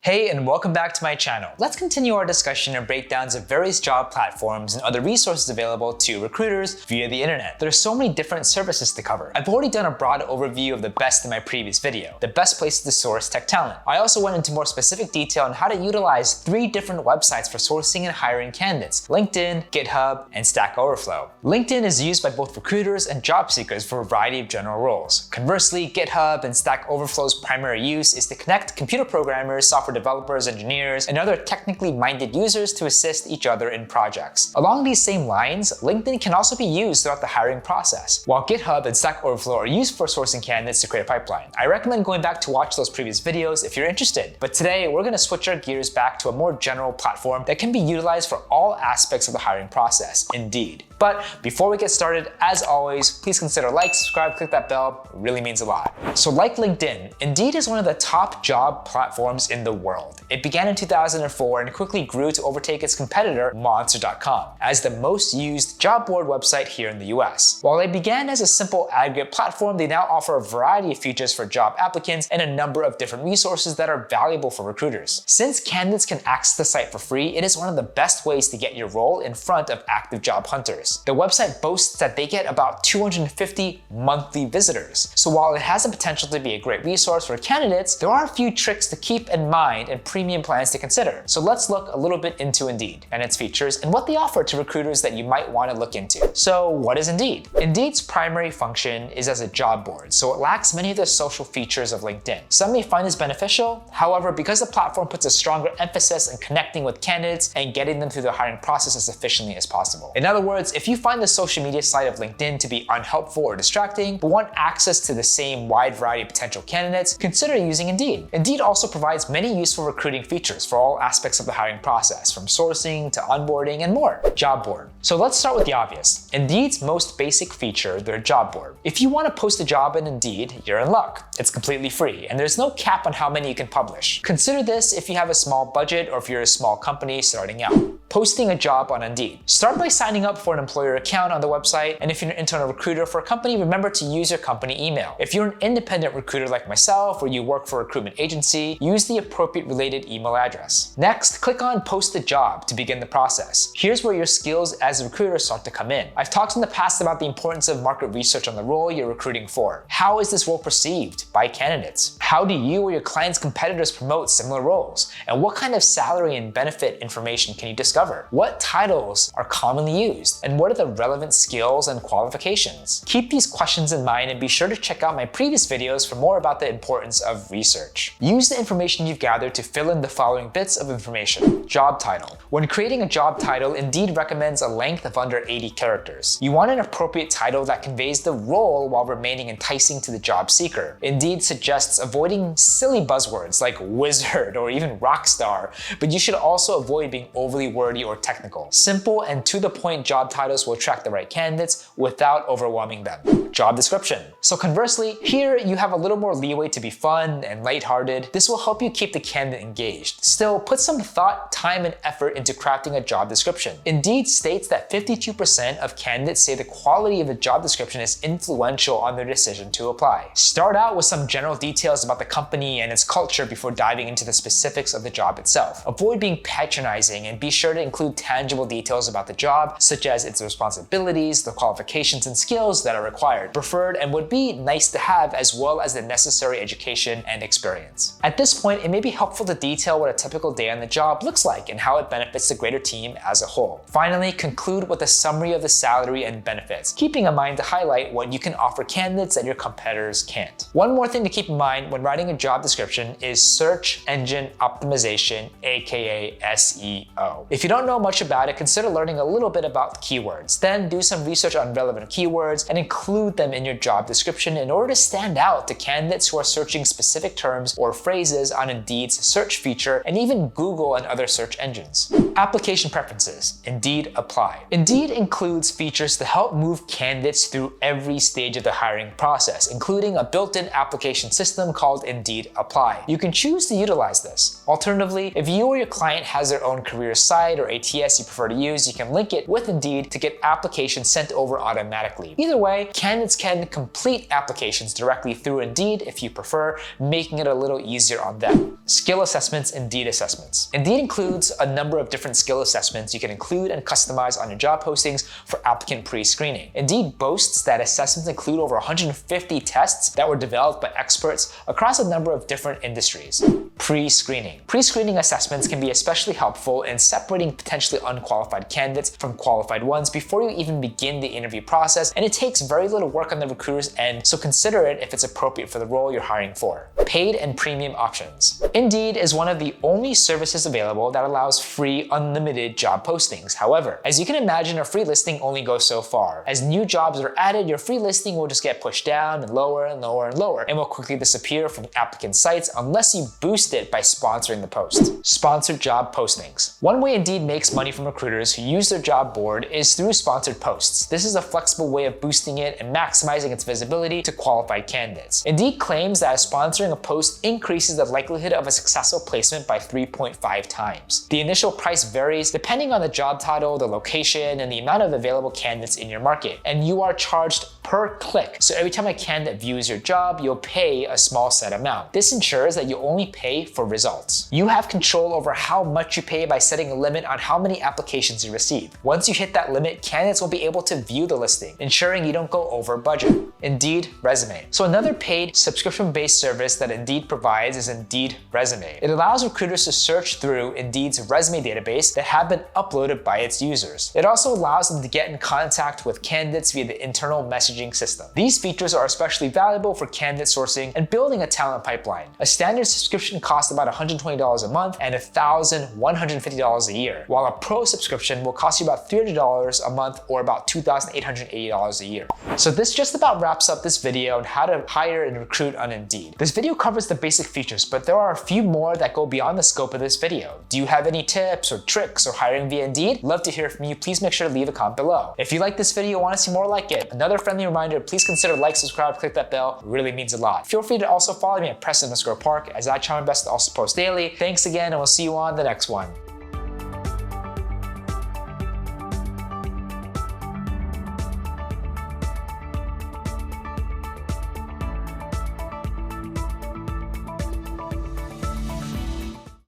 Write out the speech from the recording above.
Hey, and welcome back to my channel. Let's continue our discussion and breakdowns of various job platforms and other resources available to recruiters via the internet. There are so many different services to cover. I've already done a broad overview of the best in my previous video, the best places to source tech talent. I also went into more specific detail on how to utilize 3 different websites for sourcing and hiring candidates: LinkedIn, GitHub, and Stack Overflow. LinkedIn is used by both recruiters and job seekers for a variety of general roles. Conversely, GitHub and Stack Overflow's primary use is to connect computer programmers, software developers, engineers, and other technically minded users to assist each other in projects. Along these same lines, LinkedIn can also be used throughout the hiring process, while GitHub and Stack Overflow are used for sourcing candidates to create a pipeline. I recommend going back to watch those previous videos if you're interested. But today, we're going to switch our gears back to a more general platform that can be utilized for all aspects of the hiring process, Indeed. But before we get started, as always, please consider like, subscribe, click that bell. It really means a lot. So like LinkedIn, Indeed is one of the top job platforms in the world. It began in 2004 and quickly grew to overtake its competitor, Monster.com, as the most used job board website here in the US. While they began as a simple aggregate platform, they now offer a variety of features for job applicants and a number of different resources that are valuable for recruiters. Since candidates can access the site for free, it is one of the best ways to get your role in front of active job hunters. The website boasts that they get about 250 monthly visitors. So while it has the potential to be a great resource for candidates, there are a few tricks to keep in mind and premium plans to consider. So let's look a little bit into Indeed and its features and what they offer to recruiters that you might want to look into. So what is Indeed? Indeed's primary function is as a job board, so it lacks many of the social features of LinkedIn. Some may find this beneficial. However, because the platform puts a stronger emphasis on connecting with candidates and getting them through the hiring process as efficiently as possible. In other words, if you find the social media side of LinkedIn to be unhelpful or distracting, but want access to the same wide variety of potential candidates, consider using Indeed. Indeed also provides many useful recruiting features for all aspects of the hiring process, from sourcing to onboarding and more. Job board. So let's start with the obvious. Indeed's most basic feature, their job board. If you want to post a job in Indeed, you're in luck. It's completely free, and there's no cap on how many you can publish. Consider this if you have a small budget or if you're a small company starting out. Posting a job on Indeed. Start by signing up for an employer account on the website, and if you're an internal recruiter for a company, remember to use your company email. If you're an independent recruiter like myself, or you work for a recruitment agency, use the appropriate related email address. Next, click on Post a Job to begin the process. Here's where your skills as a recruiter start to come in. I've talked in the past about the importance of market research on the role you're recruiting for. How is this role perceived by candidates? How do you or your client's competitors promote similar roles? And what kind of salary and benefit information can you discover? What titles are commonly used? And what are the relevant skills and qualifications? Keep these questions in mind and be sure to check out my previous videos for more about the importance of research. Use the information you've gathered to fill in the following bits of information. Job title. When creating a job title, Indeed recommends a length of under 80 characters. You want an appropriate title that conveys the role while remaining enticing to the job seeker. Indeed suggests avoiding silly buzzwords like wizard or even rock star, but you should also avoid being overly wordy or technical. Simple and to the point job titles will attract the right candidates without overwhelming them. Job description. So conversely, here you have a little more leeway to be fun and lighthearted. This will help you keep the candidate engaged. Still, put some thought, time, and effort into crafting a job description. Indeed states that 52% of candidates say the quality of the job description is influential on their decision to apply. Start out with some general details about the company and its culture before diving into the specifics of the job itself. Avoid being patronizing and be sure to include tangible details about the job, such as its responsibilities, the qualifications and skills that are required, preferred, and would be nice to have, as well as the necessary education and experience. At this point, it may be helpful to detail what a typical day on the job looks like and how it benefits the greater team as a whole. Finally, conclude with a summary of the salary and benefits, keeping in mind to highlight what you can offer candidates that your competitors can't. One more thing to keep in mind when writing a job description is search engine optimization, aka SEO. If you don't know much about it, consider learning a little bit about keywords. Then do some research on relevant keywords and include them in your job description in order to stand out to candidates who are searching specific terms or phrases on Indeed's search feature and even Google and other search engines. Application preferences. Indeed Apply. Indeed includes features to help move candidates through every stage of the hiring process, including a built-in application system called Indeed Apply. You can choose to utilize this. Alternatively, if you or your client has their own career site or ATS you prefer to use, you can link it with Indeed to get applications sent over automatically. Either way, candidates can complete applications directly through Indeed if you prefer, making it a little easier on them. Skill assessments, Indeed assessments. Indeed includes a number of different skill assessments you can include and customize on your job postings for applicant pre-screening. Indeed boasts that assessments include over 150 tests that were developed by experts across a number of different industries. Pre-screening. Pre-screening assessments can be especially helpful in separating potentially unqualified candidates from qualified ones before you even begin the interview process, and it takes very little work on the recruiter's end, so consider it if it's appropriate for the role you're hiring for. Paid and premium options. Indeed is one of the only services available that allows free, unlimited job postings. However, as you can imagine, a free listing only goes so far. As new jobs are added, your free listing will just get pushed down and lower and lower and lower, and will quickly disappear from applicant sites unless you boost it by sponsoring the post. Sponsored job postings. One way Indeed makes money from recruiters who use their job board is through sponsored posts. This is a flexible way of boosting it and maximizing its visibility to qualified candidates. Indeed claims that sponsoring a post increases the likelihood of a successful placement by 3.5 times. The initial price varies depending on the job title, the location, and the amount of available candidates in your market, and you are charged per click. So every time a candidate views your job, you'll pay a small set amount. This ensures that you only pay for results. You have control over how much you pay by setting a limit on how many applications you receive. Once you hit that limit, candidates will be able to view the listing, ensuring you don't go over budget. Indeed Resume. So another paid subscription-based service that Indeed provides is Indeed Resume. It allows recruiters to search through Indeed's resume database that have been uploaded by its users. It also allows them to get in contact with candidates via the internal messaging system. These features are especially valuable for candidate sourcing and building a talent pipeline. A standard subscription costs about $120 a month and $1,150 a year, while a pro subscription will cost you about $300 a month or about $2,880 a year. So this just about wraps up this video on how to hire and recruit on Indeed. This video covers the basic features, but there are a few more that go beyond the scope of this video. Do you have any tips or tricks or hiring via Indeed? Love to hear from you. Please make sure to leave a comment below. If you like this video and want to see more like it, another friendly reminder, please consider like, subscribe, click that bell. It really means a lot. Feel free to also follow me at PreScreening Assessments, as I try my best to also post daily. Thanks again, and we'll see you on the next one.